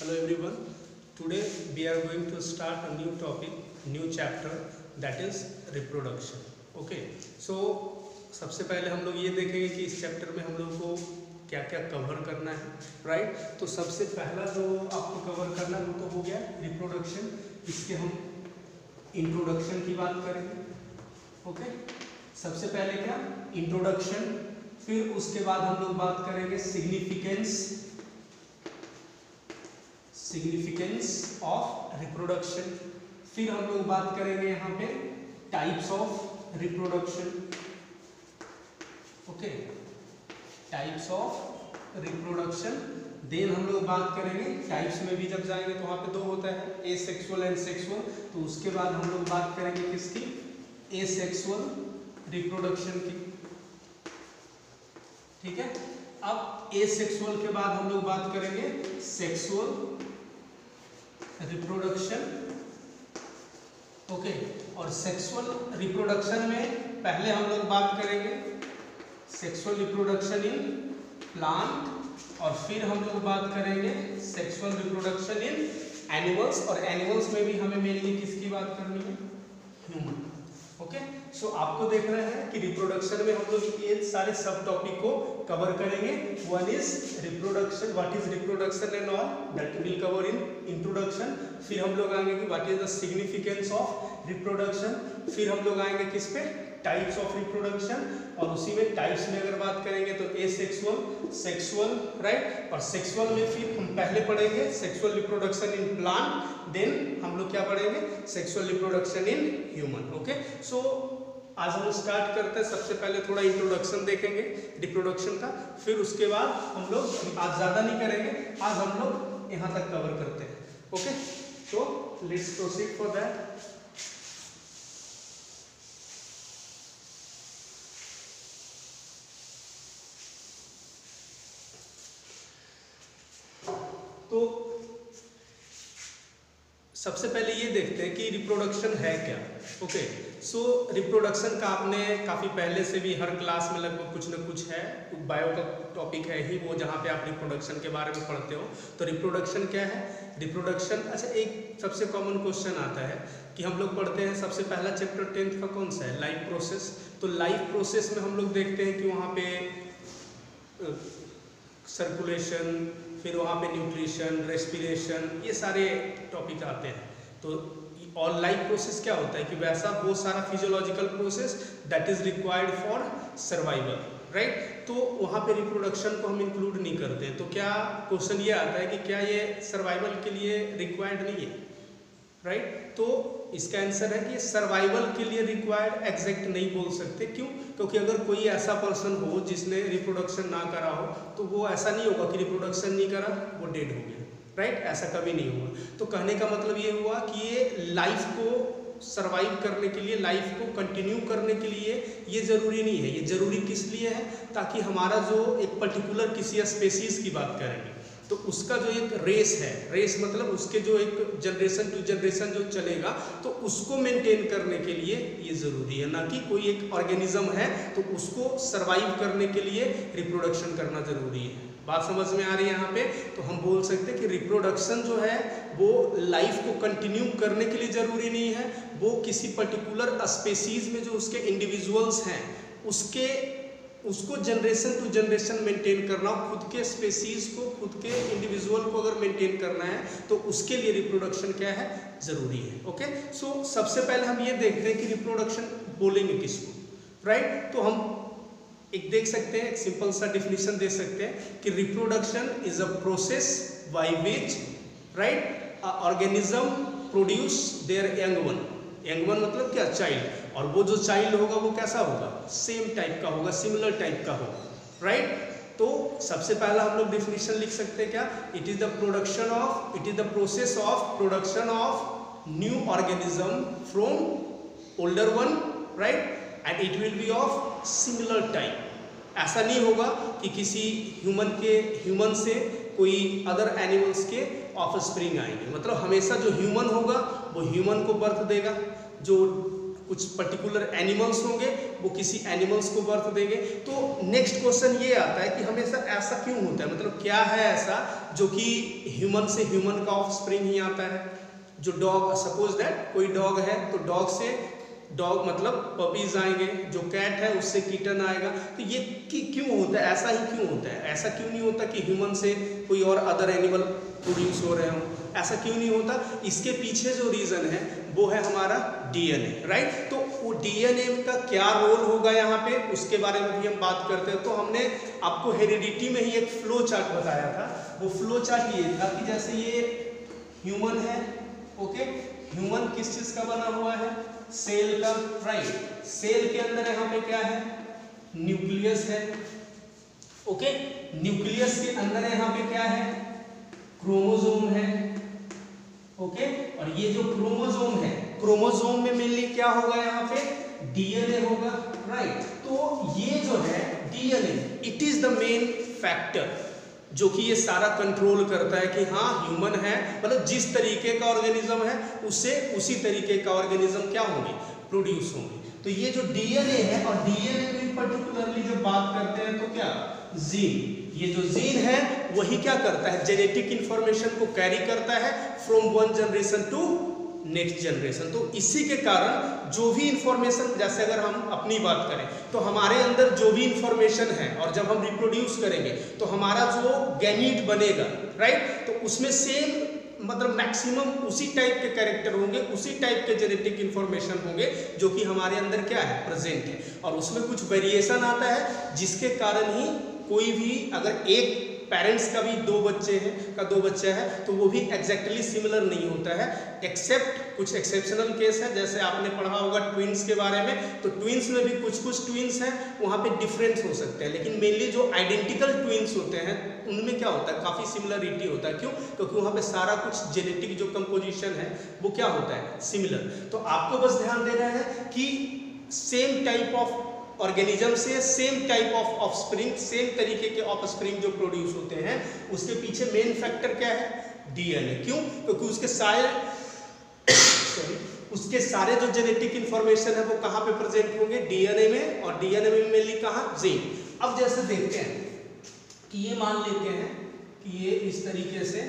Hello everyone. Today we are going to start a new topic, new chapter that is reproduction. Okay. So सबसे पहले हम लोग ये देखेंगे कि इस चैप्टर में हम लोग को क्या क्या कवर करना है, राइट। तो सबसे पहला जो आपको कवर करना है वो तो हो गया रिप्रोडक्शन। इसके हम इंट्रोडक्शन की बात करेंगे। ओके। सबसे पहले क्या इंट्रोडक्शन, फिर उसके बाद हम लोग बात करेंगे सिग्निफिकेंस ऑफ रिप्रोडक्शन, फिर हम लोग बात करेंगे यहाँ पे types of reproduction. Okay, types of reproduction. Then हम लोग बात करेंगे टाइप्स में भी जब जाएंगे तो वहाँ पे दो होता है, एसेक्सुअल एंड सेक्सुअल। तो उसके बाद हम लोग बात करेंगे किसकी, एसेक्सुअल रिप्रोडक्शन की। ठीक है। अब एसेक्सुअल के बाद हम लोग बात करेंगे सेक्सुअल रिप्रोडक्शन। ओके। और सेक्सुअल रिप्रोडक्शन में पहले हम लोग बात करेंगे सेक्सुअल रिप्रोडक्शन इन प्लांट, और फिर हम लोग बात करेंगे सेक्सुअल रिप्रोडक्शन इन एनिमल्स। और एनिमल्स में भी हमें मेनली किसकी बात करनी है, ह्यूमन। ओके। सो आपको देख रहे हैं कि रिप्रोडक्शन में हम लोग ये सारे सब टॉपिक को कवर करेंगे। One is reproduction, what is reproduction and all, that will cover in introduction. फिर हम लोग आएंगे कि what is the significance of reproduction. फिर हम लोग आएंगे किस पे, टाइप्स ऑफ रिप्रोडक्शन। और उसी में टाइप्स में अगर बात करेंगे तो एसेक्सुअल, सेक्सुअल, राइट। और सेक्सुअल में फिर हम पहले पढ़ेंगे sexual reproduction in plant, then हम लोग क्या पढ़ेंगे, sexual reproduction in human. Okay. So आज हम स्टार्ट करते हैं। सबसे पहले थोड़ा इंट्रोडक्शन देखेंगे रिप्रोडक्शन का, फिर उसके बाद हम लोग आज ज़्यादा नहीं करेंगे, आज हम लोग यहाँ तक कवर करते हैं। ओके। तो लेट्स प्रोसीड फॉर दैट। तो सबसे पहले ये देखते हैं कि रिप्रोडक्शन है क्या। ओके। सो रिप्रोडक्शन का आपने काफ़ी पहले से भी हर क्लास में लगभग कुछ ना कुछ है, बायो का टॉपिक है ही वो, जहाँ पे आप रिप्रोडक्शन के बारे में पढ़ते हो। तो रिप्रोडक्शन क्या है, रिप्रोडक्शन, अच्छा एक सबसे कॉमन क्वेश्चन आता है कि हम लोग पढ़ते हैं सबसे पहला चैप्टर 10th का कौन सा है, लाइफ प्रोसेस। तो लाइफ प्रोसेस में हम लोग देखते हैं कि वहाँ पे सर्कुलेशन, फिर वहाँ पे न्यूट्रिशन, रेस्पिरेशन, ये सारे टॉपिक आते हैं। तो और लाइफ प्रोसेस क्या होता है कि वैसा वो सारा physiological process that is required for survival, right. तो वहाँ पे रिप्रोडक्शन को हम इंक्लूड नहीं करते हैं। तो क्या क्वेश्चन ये आता है कि क्या ये सर्वाइवल के लिए रिक्वायर्ड नहीं है, राइट। तो इसका आंसर है कि सर्वाइवल के लिए रिक्वायर्ड एग्जैक्ट नहीं बोल सकते। क्यों? क्योंकि अगर कोई ऐसा पर्सन हो जिसने रिप्रोडक्शन ना करा हो तो वो ऐसा नहीं होगा कि रिप्रोडक्शन नहीं करा वो डेड हो गया, राइट। ऐसा कभी नहीं होगा। तो कहने का मतलब ये हुआ कि ये लाइफ को सर्वाइव करने के लिए, लाइफ को कंटिन्यू करने के लिए ये ज़रूरी नहीं है। ये ज़रूरी किस लिए है, ताकि हमारा जो एक पर्टिकुलर किसी स्पेसीज की बात करेंगे तो उसका जो एक रेस है, रेस मतलब उसके जो एक जनरेशन टू जनरेशन जो चलेगा, तो उसको मेंटेन करने के लिए ये ज़रूरी है। ना कि कोई एक ऑर्गेनिज्म है तो उसको सर्वाइव करने के लिए रिप्रोडक्शन करना ज़रूरी है। बात समझ में आ रही है यहाँ पे। तो हम बोल सकते हैं कि रिप्रोडक्शन जो है वो लाइफ को कंटिन्यू करने के लिए ज़रूरी नहीं है, वो किसी पर्टिकुलर स्पेसीज में जो उसके इंडिविजुअल्स हैं उसको जनरेशन टू जनरेशन मेंटेन करना, खुद के स्पेसीज को, खुद के इंडिविजुअल को अगर मेंटेन करना है तो उसके लिए रिप्रोडक्शन क्या है, ज़रूरी है। ओके। सो सबसे पहले हम ये देखते हैं कि रिप्रोडक्शन बोलेंगे किसको, राइट। तो हम एक देख सकते हैं, एक सिंपल सा डिफिनीशन दे सकते हैं कि reproduction is a process by which, right, organism produce their young one. Young one मतलब क्या, चाइल्ड। और वो जो चाइल्ड होगा वो कैसा होगा, सेम टाइप का होगा, सिमिलर टाइप का होगा, राइट। तो सबसे पहला हम लोग डिफिनीशन लिख सकते हैं क्या, it is the production of, it is the process of production of new organism from older one, right, and it will be of similar type. ऐसा नहीं होगा कि किसी ह्यूमन से कोई अदर एनिमल्स के ऑफस्प्रिंग आएंगे। मतलब हमेशा जो ह्यूमन होगा वो ह्यूमन को बर्थ देगा, जो कुछ पर्टिकुलर एनिमल्स होंगे, वो किसी एनिमल्स को बर्थ देंगे। तो नेक्स्ट क्वेश्चन ये आता है कि हमेशा ऐसा क्यों होता है, मतलब क्या है ऐसा जो कि ह्यूमन से ह्यूमन का ऑफस्प्रिंग ही आता है। जो डॉग, सपोज दैट कोई डॉग है तो डॉग से डॉग मतलब पपीज आएंगे, जो कैट है उससे किटन आएगा। तो ये क्यों होता है, ऐसा ही क्यों होता है? ऐसा क्यों नहीं होता कि ह्यूमन से कोई और अदर एनिमल प्रोड्यूस हो रहे हों, ऐसा क्यों नहीं होता? इसके पीछे जो रीज़न है वो है हमारा डीएनए, राइट। तो वो डीएनए का क्या रोल होगा यहाँ पे, उसके बारे में भी हम बात करते हैं। तो हमने आपको हेरिडिटी में ही एक फ्लो चार्ट बताया था। वो फ्लो चार्ट ये था कि जैसे ये ह्यूमन है, ओके, ह्यूमन किस चीज़ का बना हुआ है, सेल का, राइट। सेल के अंदर यहाँ पे क्या है, न्यूक्लियस है, ओके। न्यूक्लियस के अंदर यहाँ पे क्या है, क्रोमोसोम है, ओके। और ये जो क्रोमोसोम है, क्रोमोसोम में मेनली क्या होगा, यहाँ पे डीएनए होगा, राइट। तो ये जो है DNA, it is the main factor जो कि ये सारा कंट्रोल करता है कि हाँ ह्यूमन है, मतलब जिस तरीके का ऑर्गेनिज्म है उससे उसी तरीके का ऑर्गेनिज्म क्या होंगे, प्रोड्यूस होंगे। तो ये जो डीएनए है, और डीएनए में पर्टिकुलरली जब बात करते हैं तो क्या, जीन, ये जो जीन है वही क्या करता है, जेनेटिक इंफॉर्मेशन को कैरी करता है from one generation to next generation. तो इसी के कारण जो भी इंफॉर्मेशन, जैसे अगर हम अपनी बात करें तो हमारे अंदर जो भी इंफॉर्मेशन है और जब हम रिप्रोड्यूस करेंगे तो हमारा जो गैमीट बनेगा, राइट, तो उसमें सेम मतलब मैक्सिमम उसी टाइप के कैरेक्टर होंगे, उसी टाइप के जेनेटिक इंफॉर्मेशन होंगे जो कि हमारे अंदर क्या है, प्रेजेंट है। और उसमें कुछ वेरिएशन आता है जिसके कारण ही कोई भी, अगर एक पेरेंट्स का भी दो बच्चे हैं तो वो भी एग्जैक्टली सिमिलर नहीं होता है, एक्सेप्ट कुछ एक्सेप्शनल केस है। जैसे आपने पढ़ा होगा ट्विंस के बारे में, तो ट्विंस में भी कुछ ट्विंस हैं वहाँ पे डिफरेंस हो सकते हैं, लेकिन मेनली जो आइडेंटिकल ट्विंस होते हैं उनमें क्या होता है, काफ़ी सिमिलरिटी होता है। क्यों? क्योंकि वहाँ पे सारा कुछ जेनेटिक जो कंपोजिशन है वो क्या होता है, सिमिलर। तो आपको बस ध्यान देना है कि सेम टाइप ऑफ ऑर्गेनिज्म से same type of offspring, same तरीके के ऑफस्प्रिंग जो प्रोड्यूस होते हैं, उसके पीछे मेन फैक्टर क्या है, डीएनए। क्यों? क्योंकि उसके सारे जो जेनेटिक इंफॉर्मेशन है वो कहाँ पे प्रेजेंट होंगे, डीएनए में, और डीएनए में मेनली कहाँ, जीन। अब जैसे देखते हैं कि ये मान लेते हैं कि ये इस तरीके से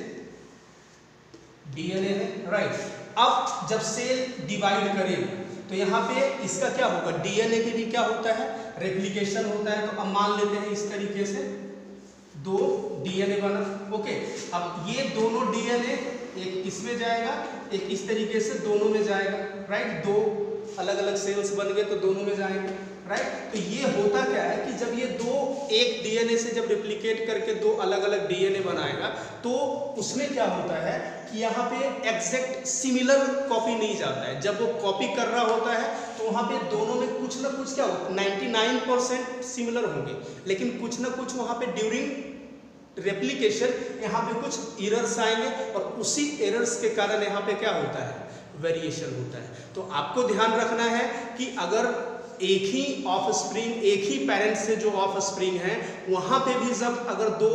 डीएनए है, राइट। अब जब सेल डिवाइड करेगा तो यहाँ पे इसका क्या होगा, डीएनए के भी क्या होता है, रेप्लिकेशन होता है। तो अब मान लेते हैं इस तरीके से दो डीएनए बना, ओके। अब ये दोनों डीएनए, एक इसमें जाएगा, एक इस तरीके से दोनों में जाएगा, राइट। दो अलग अलग सेल्स बन गए तो दोनों में जाएंगे, राइट। तो ये होता क्या है कि जब ये दो एक डीएनए से जब रेप्लिकेट करके दो अलग अलग डीएनए बनाएगा तो उसमें क्या होता है कि यहाँ पे एग्जैक्ट सिमिलर कॉपी नहीं जाता है। जब वो कॉपी कर रहा होता है तो वहाँ पे दोनों में कुछ ना कुछ क्या होता है, 99% सिमिलर होंगे, लेकिन कुछ ना कुछ वहाँ पे ड्यूरिंग रेप्लिकेशन यहाँ पे कुछ एरर्स आएंगे, और उसी एरर्स के कारण यहाँ पे क्या होता है, वेरिएशन होता है। तो आपको ध्यान रखना है कि अगर एक ही ऑफस्प्रिंग, एक ही पेरेंट से जो ऑफस्प्रिंग है, वहाँ पे भी जब अगर दो,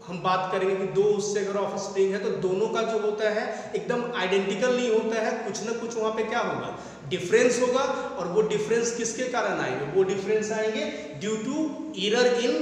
हम बात करेंगे कि दो उससे अगर ऑफस्प्रिंग है तो दोनों का जो होता है एकदम आइडेंटिकल नहीं होता है, कुछ ना कुछ वहाँ पे क्या होगा, डिफरेंस होगा। और वो डिफरेंस किसके कारण आएंगे, वो डिफरेंस आएंगे due to error in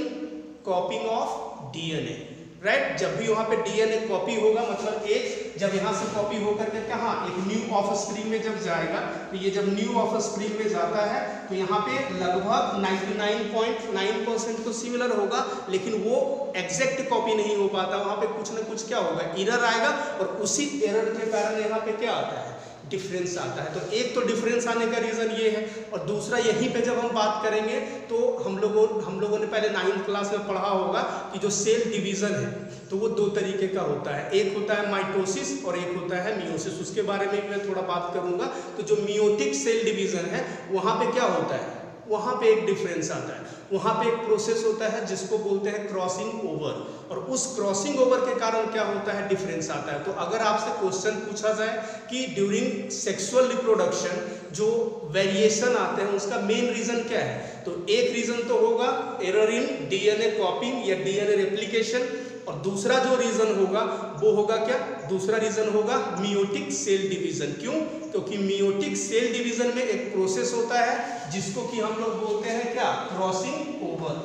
copying of DNA, right. जब भी वहाँ पे डीएनए कॉपी होगा, मतलब एक जब यहाँ से कॉपी होकर के कहाँ, एक न्यू ऑफस्प्रिंग में जब जाएगा, तो ये जब न्यू ऑफस्प्रिंग में जाता है तो यहाँ पे लगभग 99.9% तो सिमिलर होगा, लेकिन वो एग्जैक्ट कॉपी नहीं हो पाता, वहाँ पे कुछ ना कुछ क्या होगा, एरर आएगा, और उसी एरर के कारण यहाँ पे क्या आता है, डिफरेंस आता है। तो एक तो डिफरेंस आने का रीज़न ये है, और दूसरा यहीं पे जब हम बात करेंगे तो हम लोगों ने पहले 9th क्लास में पढ़ा होगा कि जो सेल डिवीज़न है तो वो दो तरीके का होता है, एक होता है माइटोसिस और एक होता है मियोसिस। उसके बारे में मैं थोड़ा बात करूंगा। तो जो मियोटिक सेल डिवीज़न है वहाँ पे क्या होता है, वहाँ पे एक डिफरेंस आता है, वहाँ पे एक प्रोसेस होता है जिसको बोलते हैं क्रॉसिंग ओवर, और उस क्रॉसिंग ओवर के कारण क्या होता है, डिफरेंस आता है। तो अगर आपसे क्वेश्चन पूछा जाए कि ड्यूरिंग सेक्सुअल रिप्रोडक्शन जो वेरिएशन आते हैं उसका मेन रीजन क्या है, तो एक रीजन तो होगा एरर इन डीएनए कॉपिंग या डीएनए रेप्लिकेशन, और दूसरा जो रीजन होगा वो होगा क्या, दूसरा रीजन होगा मियोटिक सेल डिवीजन। क्यों? क्योंकि मियोटिक सेल डिवीजन में एक प्रोसेस होता है जिसको कि हम लोग बोलते हैं क्या, क्रॉसिंग ओवर,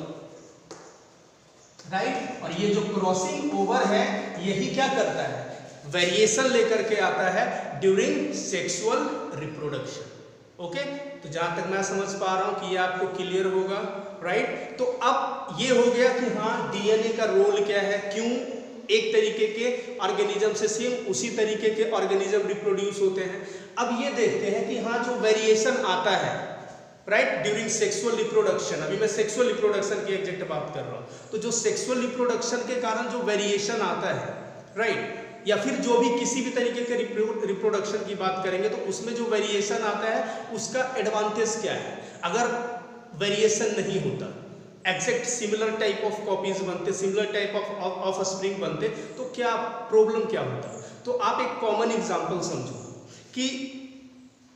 राइट। और ये जो क्रॉसिंग ओवर है यही क्या करता है, वेरिएशन लेकर के आता है ड्यूरिंग सेक्सुअल रिप्रोडक्शन। ओके, तो जहां तक मैं समझ पा रहा हूं कि ये आपको क्लियर होगा, राइट। तो अब ये हो गया कि हाँ डीएनए का रोल क्या है, क्यों एक तरीके के ऑर्गेनिज्म से सेम उसी तरीके के ऑर्गेनिज्म रिप्रोड्यूस होते हैं। अब ये देखते हैं कि हाँ जो वेरिएशन आता है, राइट, ड्यूरिंग सेक्सुअल रिप्रोडक्शन, अभी मैं सेक्सुअल रिप्रोडक्शन की एग्जैक्ट बात कर रहा हूं, तो जो सेक्सुअल रिप्रोडक्शन के कारण जो वेरिएशन आता है, राइट, या फिर जो भी किसी भी तरीके के रिप्रोडक्शन की बात करेंगे तो उसमें जो वेरिएशन आता है उसका एडवांटेज क्या है। अगर वेरिएशन नहीं होता, exact similar type of copies बनते, सिमिलर टाइप ऑफ स्प्रिंग बनते, तो क्या प्रॉब्लम क्या होता। तो आप एक कॉमन एग्जांपल समझो कि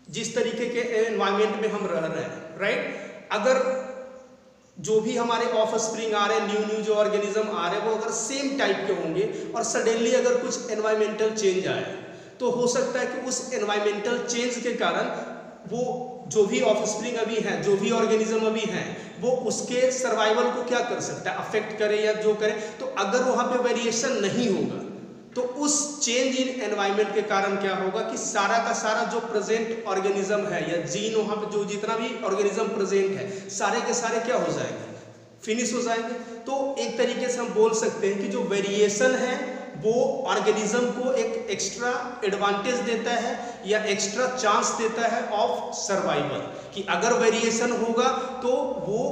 जिस तरीके के एनवायरनमेंट में हम रह रहे हैं, राइट, अगर जो भी हमारे ऑफ स्प्रिंग आ रहे हैं, न्यू जो ऑर्गेनिज्म आ रहे हैं, वो अगर सेम टाइप के होंगे और सडनली अगर कुछ एनवायरमेंटल चेंज आए तो हो सकता है कि उस एनवायरमेंटल चेंज के कारण वो जो भी ऑफ स्प्रिंग अभी हैं, जो भी ऑर्गेनिज्म अभी हैं, वो उसके सर्वाइवल को क्या कर सकता है, अफेक्ट करे या जो करे। तो अगर वहां पे वेरिएशन नहीं होगा तो उस चेंज इन एनवायरनमेंट के कारण क्या होगा कि सारा का सारा जो प्रेजेंट ऑर्गेनिज्म है या जीन वहां पे जो जितना भी ऑर्गेनिज्म प्रेजेंट है, सारे के सारे क्या हो जाएंगे, फिनिश हो जाएंगे। तो एक तरीके से हम बोल सकते हैं कि जो वेरिएशन है वो ऑर्गेनिज्म को एक एक्स्ट्रा एडवांटेज देता है या एक्स्ट्रा चांस देता है ऑफ सर्वाइवल, कि अगर वेरिएशन होगा तो वो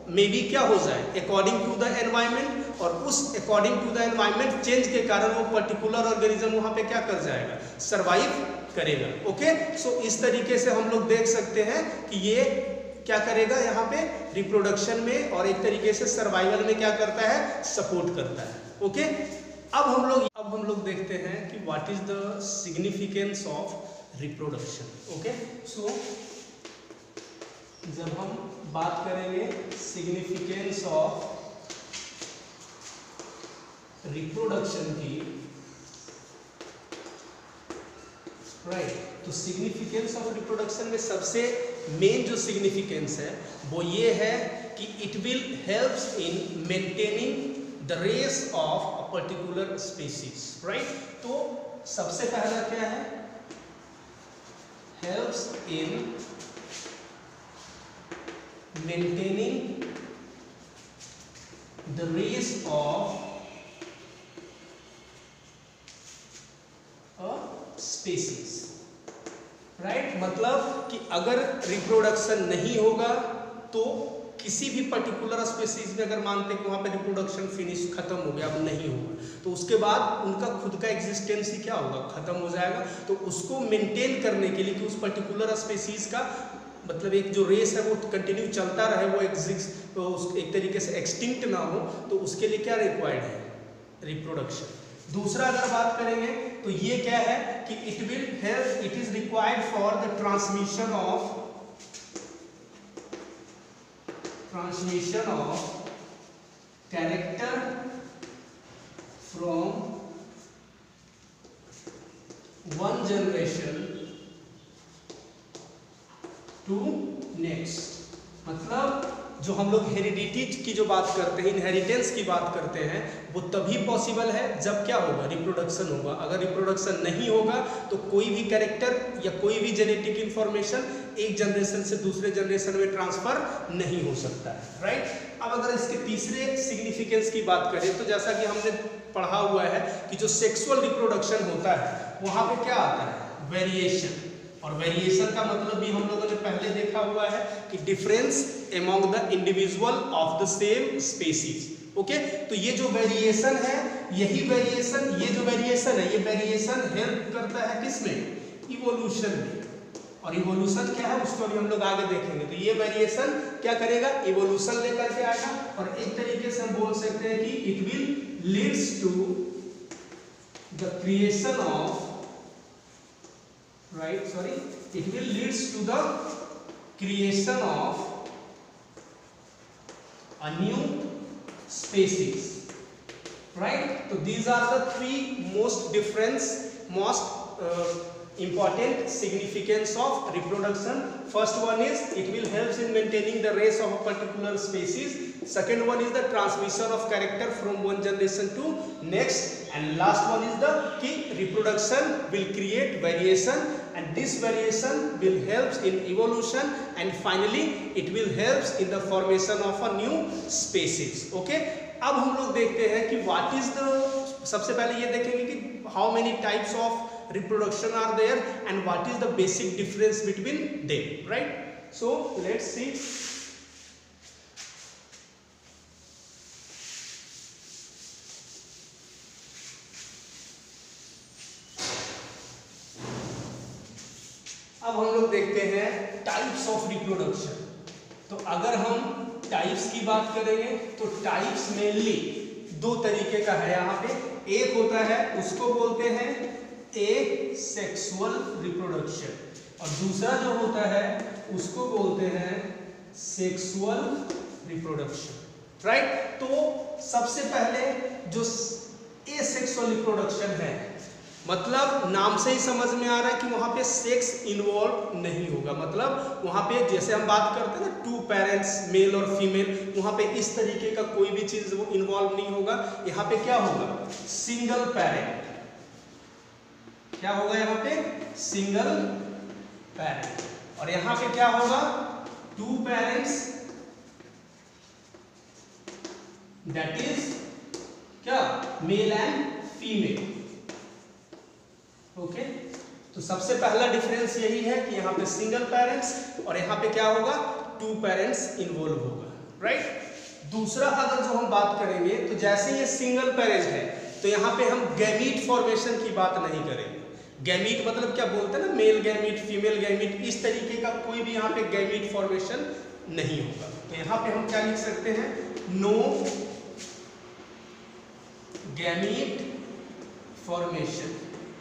मे बी क्या हो जाए अकॉर्डिंग टू द एनवायरनमेंट, और उस according to the environment change के कारण वो पर्टिकुलर ऑर्गेनिज्म वहां पे क्या कर जाएगा, सरवाइव करेगा। ओके, सो इस तरीके से हम लोग देख सकते हैं कि ये क्या करेगा यहाँ पे रिप्रोडक्शन में और एक तरीके से सर्वाइवल में क्या करता है, सपोर्ट करता है। ओके, अब हम लोग देखते हैं कि what is the significance of reproduction. Okay, so जब हम बात करेंगे सिग्निफिकेंस ऑफ रिप्रोडक्शन की, राइट, तो सिग्निफिकेंस ऑफ रिप्रोडक्शन में सबसे मेन जो सिग्निफिकेंस है वो ये है कि it will helps in maintaining the race of a particular species, right. तो सबसे पहला क्या है, helps in maintaining the race of species, right. मतलब कि अगर रिप्रोडक्शन नहीं होगा तो किसी भी पर्टिकुलर स्पीसीज में अगर मानते हैं कि वहां पे रिप्रोडक्शन फिनिश खत्म हो गया, अब नहीं होगा, तो उसके बाद उनका खुद का एग्जिस्टेंस ही क्या होगा, खत्म हो जाएगा। तो उसको मेंटेन करने के लिए कि उस पर्टिकुलर स्पीसीज का मतलब एक जो रेस है वो कंटिन्यू चलता रहे, वो एग्जिस्ट, तो एक तरीके से एक्सटिंक्ट ना हो, तो उसके लिए क्या रिक्वायर्ड है, रिप्रोडक्शन। दूसरा अगर बात करेंगे तो ये क्या है कि it will help, it is required for the transmission of character from one generation to next. मतलब जो हम लोग हेरिडिटी की जो बात करते हैं, इनहेरिटेंस की बात करते हैं, वो तभी पॉसिबल है जब क्या होगा, रिप्रोडक्शन होगा। अगर रिप्रोडक्शन नहीं होगा तो कोई भी कैरेक्टर या कोई भी जेनेटिक इंफॉर्मेशन एक जनरेशन से दूसरे जनरेशन में ट्रांसफर नहीं हो सकता है, राइट। अब अगर इसके तीसरे सिग्निफिकेंस की बात करें तो जैसा कि हमने पढ़ा हुआ है कि जो सेक्सुअल रिप्रोडक्शन होता है वहां पे क्या आता है, वेरिएशन। और वेरिएशन का मतलब भी हम लोगों ने पहले देखा हुआ है कि difference among the individual of the same species. Okay, तो ये जो वेरिएशन है, यही वेरिएशन, ये जो वेरिएशन है, ये वेरिएशन हेल्प करता है किसमें, इवोल्यूशन में। और इवोल्यूशन क्या है उसको भी हम लोग आगे देखेंगे। तो ये वेरिएशन क्या करेगा, इवोल्यूशन लेकर के आएगा। और एक तरीके से हम बोल सकते हैं कि it will leads to the creation of, right, sorry, it will leads to the creation of a new species, right? So these are the three most important significance of reproduction. First one is it will help in maintaining the race of a particular species. Second one is the transmission of character from one generation to next, and last one is the key reproduction will create variation, and this variation will help in evolution, and finally it will help in the formation of a new species. Okay, अब हम लोग देखते हैं कि what is the, सबसे पहले ये देखेंगे कि how many types of reproduction are there and what is the basic difference between them, right? So let's see. अब हम लोग देखते हैं टाइप्स ऑफ रिप्रोडक्शन। तो अगर हम टाइप्स की बात करेंगे तो टाइप्स मेनली दो तरीके का है यहाँ पे। एक होता है उसको बोलते हैं एसेक्सुअल रिप्रोडक्शन, और दूसरा जो होता है उसको बोलते हैं सेक्सुअल रिप्रोडक्शन, राइट? तो सबसे पहले जो एसेक्सुअल रिप्रोडक्शन है, मतलब नाम से ही समझ में आ रहा है कि वहां पे सेक्स इन्वॉल्व नहीं होगा। मतलब वहां पे जैसे हम बात करते हैं ना टू पेरेंट्स मेल और फीमेल, वहां पे इस तरीके का कोई भी चीज वो इन्वॉल्व नहीं होगा। यहाँ पे क्या होगा, सिंगल पेरेंट, क्या होगा यहाँ पे सिंगल पेरेंट, और यहाँ पे क्या होगा टू पेरेंट्स, दैट इज क्या मेल एंड फीमेल। ओके, तो सबसे पहला डिफरेंस यही है कि यहाँ पे सिंगल पेरेंट्स और यहाँ पे क्या होगा टू पेरेंट्स इन्वॉल्व होगा, राइट? दूसरा अगर जो हम बात करेंगे तो जैसे ये सिंगल पेरेंट है तो यहाँ पे हम गैमीट फॉर्मेशन की बात नहीं करेंगे। गैमीट मतलब क्या बोलते हैं ना, मेल गैमीट, फीमेल गैमीट, इस तरीके का कोई भी यहाँ पे गैमीट फॉर्मेशन नहीं होगा। तो यहाँ पे हम क्या लिख सकते हैं, नो गैमीट फॉर्मेशन,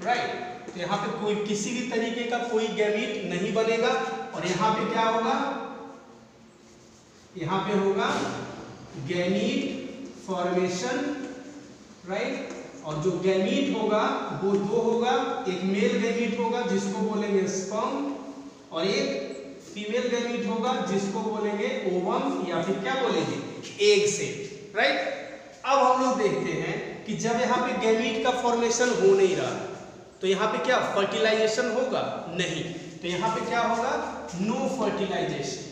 राइट? तो यहाँ पे कोई किसी भी तरीके का कोई गैमीट नहीं बनेगा, और यहाँ पे क्या होगा, यहाँ पे होगा गैमीट फॉर्मेशन, राइट? और जो गैमीट होगा वो दो होगा, एक मेल गैमीट होगा जिसको बोलेंगे स्पर्म, और एक फीमेल गैमीट होगा जिसको बोलेंगे ओवम, या फिर क्या बोलेंगे एग से, राइट? अब हम लोग देखते हैं कि जब यहाँ पे गैमीट का फॉर्मेशन हो नहीं रहा तो यहाँ पे क्या फर्टिलाइजेशन होगा, नहीं। तो यहाँ पे क्या होगा, नो फर्टिलाइजेशन,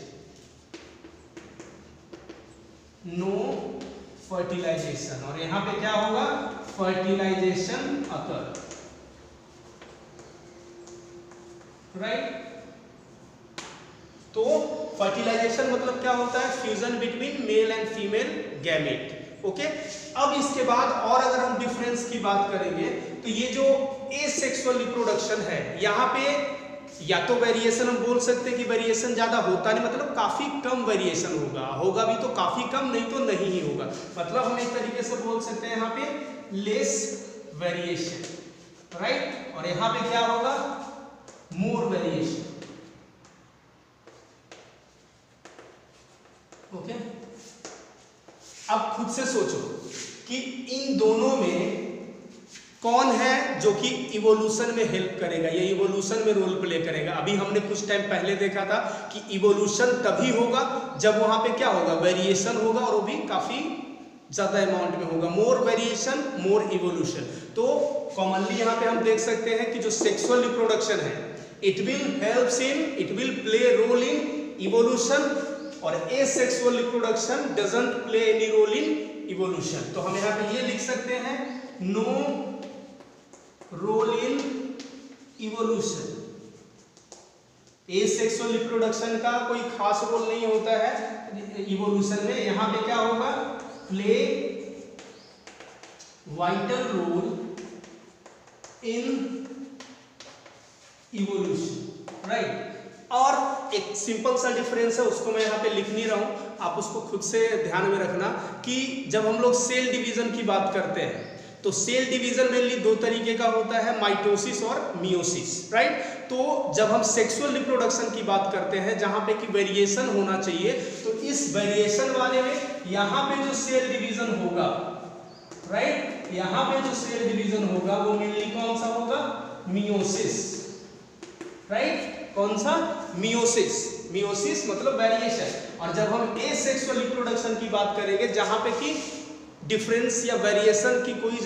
नो फर्टिलाइजेशन, और यहाँ पे क्या होगा फर्टिलाइजेशन अकर, राइट? तो फर्टिलाइजेशन मतलब क्या होता है, fusion between male and female gamete. Okay, अब इसके बाद और अगर हम डिफरेंस की बात करेंगे तो ये जो एसेक्सुअल रिप्रोडक्शन है, यहाँ पे या तो वेरिएशन हम बोल सकते हैं कि वेरिएशन ज्यादा होता नहीं, मतलब काफी कम वेरिएशन होगा भी तो काफी कम, नहीं तो नहीं ही होगा। मतलब हम एक तरीके से बोल सकते हैं यहाँ पे लेस वेरिएशन, राइट? और यहाँ पे क्या होगा, मोर वेरिएशन। ओके, अब खुद से सोचो कि इन दोनों में कौन है जो कि इवोल्यूशन में हेल्प करेगा या इवोल्यूशन में रोल प्ले करेगा। अभी हमने कुछ टाइम पहले देखा था कि इवोल्यूशन तभी होगा जब वहां पे क्या होगा, वेरिएशन होगा, और वो भी काफी ज्यादा अमाउंट में होगा। More variation more evolution. तो कॉमनली यहाँ पे हम देख सकते हैं कि जो सेक्सुअल रिप्रोडक्शन है it will play role in evolution, और asexual reproduction doesn't play any role in evolution. तो हम यहाँ पे ये लिख सकते हैं no role in evolution. Asexual reproduction का कोई खास रोल नहीं होता है इवोल्यूशन में। यहाँ पे क्या होगा, play vital role in evolution, right? और एक सिंपल सा डिफरेंस है, उसको मैं यहाँ पे लिख नहीं रहा हूं, आप उसको खुद से ध्यान में रखना कि जब हम लोग सेल डिवीजन की बात करते हैं तो सेल डिवीजन मेनली दो तरीके का होता है, माइटोसिस और मियोसिस, राइट? तो जब हम सेक्सुअल रिप्रोडक्शन की बात करते हैं जहां पे कि वेरिएशन होना चाहिए, तो इस वेरिएशन वाले में यहाँ पे जो सेल डिवीजन होगा, राइट, यहाँ पे जो सेल डिवीजन होगा वो मेनली कौन सा होगा, मियोसिस, राइट, कौन सा, मियोसिस। मियोसिस मतलब वेरिएशन। और जब हम एसेक्सुअल रिप्रोडक्शन की बात करेंगे जहां पे कि डिफरेंस या वेरिएशन की कोई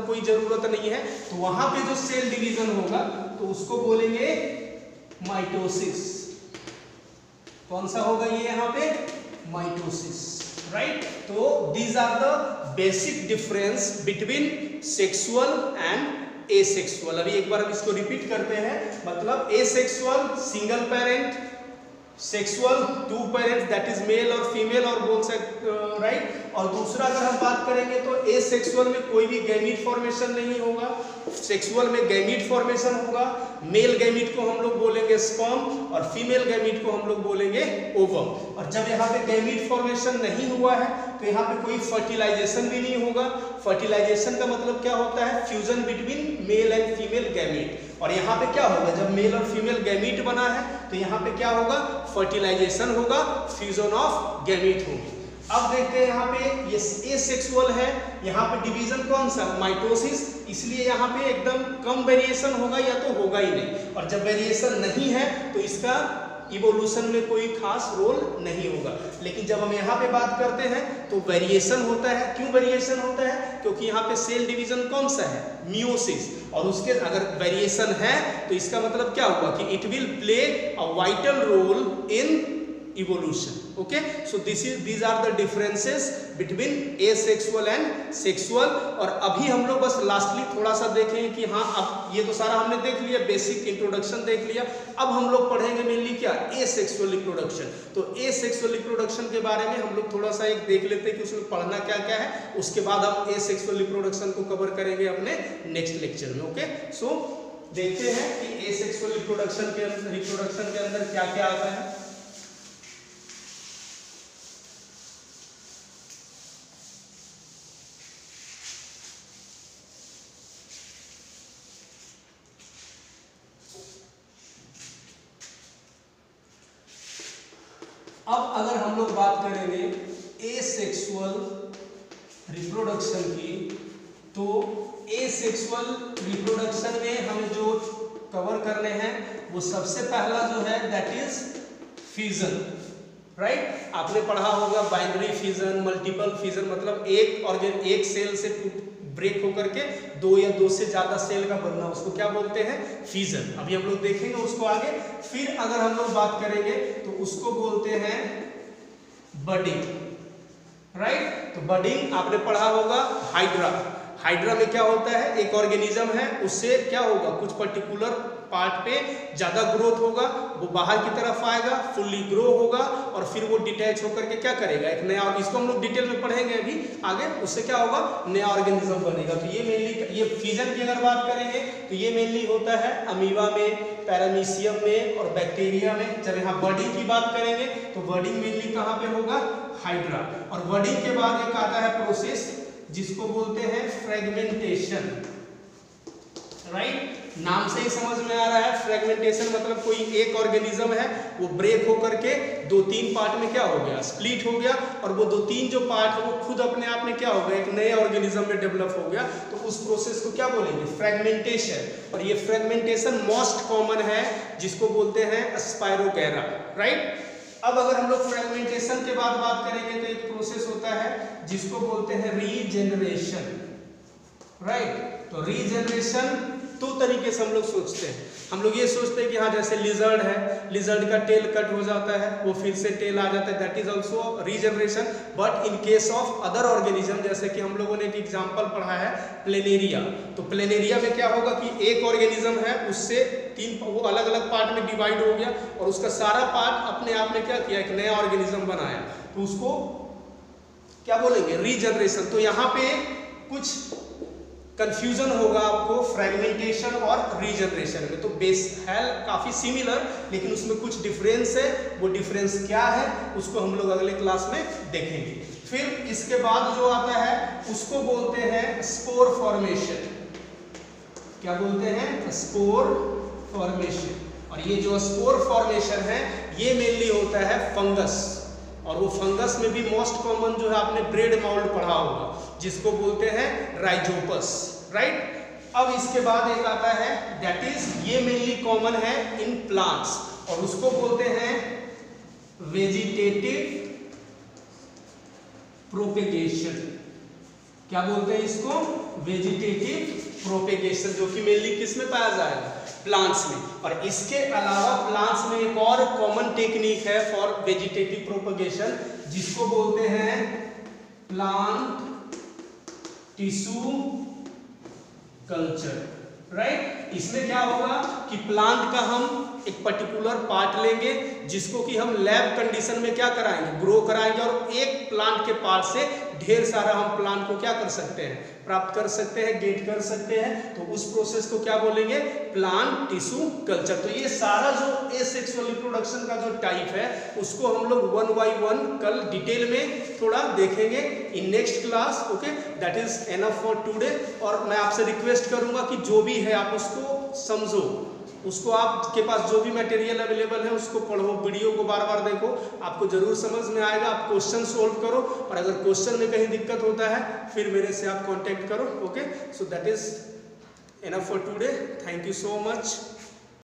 कोई जरूरत नहीं है, तो वहां पे जो सेल डिवीजन होगा तो उसको बोलेंगे माइटोसिस। कौन सा होगा ये यहाँ पे, माइटोसिस, राइट। तो these are the basic difference between sexual and asexual. अभी एक बार हम इसको रिपीट करते हैं, मतलब asexual single parent, sexual two parents that is male और फीमेल और बोथ राइट। और दूसरा अगर हम बात करेंगे तो एसेक्सुअल में कोई भी गैमीट फॉर्मेशन नहीं होगा, सेक्सुअल में गैमीट फॉर्मेशन होगा। मेल गैमीट को हम लोग बोलेंगे स्पर्म और फीमेल गैमीट को हम लोग बोलेंगे ओवम। और जब यहाँ पे गैमीट फॉर्मेशन नहीं हुआ है तो यहाँ पे कोई फर्टिलाइजेशन भी नहीं होगा। फर्टिलाइजेशन का मतलब क्या होता है, fusion between male and female gamete. और यहाँ पे क्या होगा, जब मेल और फीमेल गैमीट बना है तो यहाँ पे क्या होगा, फर्टिलाइजेशन होगा, फ्यूजन ऑफ गैमीट होगी। अब देखते हैं यहाँ पे ये एसेक्सुअल है, यहाँ पे डिवीजन कौन सा, माइटोसिस, इसलिए यहाँ पे एकदम कम वेरिएशन होगा या तो होगा ही नहीं। और जब वेरिएशन नहीं है तो इसका इवोल्यूशन में कोई खास रोल नहीं होगा। लेकिन जब हम यहाँ पे बात करते हैं तो वेरिएशन होता है। क्यों वेरिएशन होता है, क्योंकि यहाँ पे सेल डिवीजन कौन सा है, मियोसिस। और उसके अगर वेरिएशन है तो इसका मतलब क्या हुआ कि it will play a vital role in evolution. Okay, so these are the differences between asexual and sexual. और अभी हम लोग बस लास्टली थोड़ा सा देखें कि हाँ, अब ये तो सारा हमने देख लिया, बेसिक इंट्रोडक्शन देख लिया। अब हम लोग पढ़ेंगे मेनली क्या, एसेक्सुअल रिप्रोडक्शन। तो एसेक्सुअल रिप्रोडक्शन के बारे में हम लोग थोड़ा सा एक देख लेते हैं कि उसमें पढ़ना क्या क्या है। उसके बाद हम एसेक्सुअल रिप्रोडक्शन को कवर करेंगे अपने नेक्स्ट लेक्चर में। ओके, सो देखते हैं कि एसेक्सुअल रिप्रोडक्शन के अंदर क्या क्या आता है। अब अगर हम लोग बात करेंगे एसेक्सुअल रिप्रोडक्शन की, तो एसेक्सुअल रिप्रोडक्शन में हमें जो कवर करने हैं वो सबसे पहला जो है दैट इज फ्यूजन, राइट। आपने पढ़ा होगा बाइनरी फ्यूजन, मल्टीपल फ्यूजन, मतलब एक सेल से ब्रेक होकर के दो या दो से ज्यादा सेल का बनना, उसको क्या बोलते हैं, फ्यूजन। अभी हम लोग देखेंगे उसको आगे। फिर अगर हम लोग बात करेंगे तो उसको बोलते हैं बडिंग, राइट। तो बडिंग आपने पढ़ा होगा हाइड्रा। हाइड्रा में क्या होता है, एक ऑर्गेनिज्म है, उससे क्या होगा, कुछ पर्टिकुलर पार्ट पे ज्यादा ग्रोथ होगा, वो बाहर की तरफ आएगा, फुल्ली ग्रो होगा और फिर वो डिटैच होकर के क्या करेगा, एक नया, और इसको हम लोग डिटेल में पढ़ेंगे अभी आगे, उससे क्या होगा, नया ऑर्गेनिज्म बनेगा। तो ये मेनली, ये फ्यूजन की अगर बात करेंगे तो ये मेनली होता है अमीबा में, पैरामीशियम में और बैक्टीरिया में। जब यहाँ बर्डिंग की बात करेंगे तो बर्डिंग मेनली कहाँ पे होगा, हाइड्रा। और बर्डिंग के बाद एक आता है प्रोसेस जिसको बोलते हैं फ्रेगमेंटेशन, राइट। नाम से ही समझ में आ रहा है, फ्रेगमेंटेशन मतलब कोई एक ऑर्गेनिज्म है, वो ब्रेक होकर के दो तीन पार्ट में क्या हो गया, स्प्लिट हो गया, और वो दो तीन जो पार्ट है वो खुद अपने आप में क्या हो गया, एक नए ऑर्गेनिज्म में डेवलप हो गया। तो उस प्रोसेस को क्या बोलेंगे, फ्रेगमेंटेशन। और ये फ्रेगमेंटेशन मोस्ट कॉमन है, जिसको बोलते हैं स्पाइरोगैरा, राइट। अब अगर हम लोग फ्रेगमेंटेशन के बाद बात करेंगे तो एक प्रोसेस होता है जिसको बोलते हैं रीजेनरेशन, राइट। तो रीजेनरेशन दो तरीके से हम लोग सोचते हैं। हम लोग ये सोचते हैं कि हाँ, जैसे लिजर्ड है, लिजर्ड का टेल कट हो जाता है, वो फिर से टेल आ जाता है, that is also regeneration. But in case of other organism, जैसे कि हम लोगों ने एक एग्जांपल पढ़ा है प्लेनेरिया, तो प्लेनेरिया में क्या होगा कि एक ऑर्गेनिज्म है, उससे तीन, वो अलग अलग पार्ट में डिवाइड हो गया और उसका सारा पार्ट अपने आप में क्या किया, एक नया ऑर्गेनिज्म बनाया, तो उसको क्या बोलेंगे, रीजनरेशन। तो यहाँ पे कुछ कंफ्यूजन होगा आपको फ्रेगमेंटेशन और रीजनरेशन में, तो बेस है काफी सिमिलर, लेकिन उसमें कुछ डिफरेंस है। वो डिफरेंस क्या है उसको हम लोग अगले क्लास में देखेंगे। फिर इसके बाद जो आता है उसको बोलते हैं स्पोर फॉर्मेशन। क्या बोलते हैं, स्पोर फॉर्मेशन। और ये जो स्पोर फॉर्मेशन है ये मेनली होता है फंगस, और वो फंगस में भी मोस्ट कॉमन जो है आपने ब्रेड माउल्ड पढ़ा होगा जिसको बोलते हैं राइजोपस, राइट। अब इसके बाद एक आता है दैट इज, ये मेनली कॉमन है इन प्लांट्स और उसको बोलते हैं वेजिटेटिव प्रोपेगेशन। क्या बोलते हैं इसको? वेजिटेटिव प्रोपेगेशन, जो कि मेनली किस में पाया जाएगा? प्लांट्स में। और इसके अलावा प्लांट्स में एक और कॉमन टेक्निक है फॉर वेजिटेटिव प्रोपेगेशन जिसको बोलते हैं प्लांट टिश्यू कल्चर, राइट। इसमें क्या होगा कि प्लांट का हम एक पर्टिकुलर पार्ट लेंगे जिसको कि हम लैब कंडीशन में क्या कराएंगे? ग्रो कराएंगे और एक प्लांट के पार्ट से ढेर सारा हम प्लांट को क्या कर सकते हैं? प्राप्त कर सकते हैं, गेट कर सकते हैं। तो उस प्रोसेस को क्या बोलेंगे? Plant tissue culture. तो ये सारा जो एसेक्सुअल रिप्रोडक्शन का जो टाइप है उसको हम लोग 1 by 1 कल डिटेल में थोड़ा देखेंगे in next class, okay. That is enough for today. और मैं आपसे रिक्वेस्ट करूंगा कि जो भी है आप उसको समझो, उसको आपके पास जो भी मटेरियल अवेलेबल है उसको पढ़ो, वीडियो को बार बार देखो, आपको जरूर समझ में आएगा। आप क्वेश्चन सोल्व करो और अगर क्वेश्चन में कहीं दिक्कत होता है फिर मेरे से आप कांटेक्ट करो, okay. So that is enough for today. Thank you so much.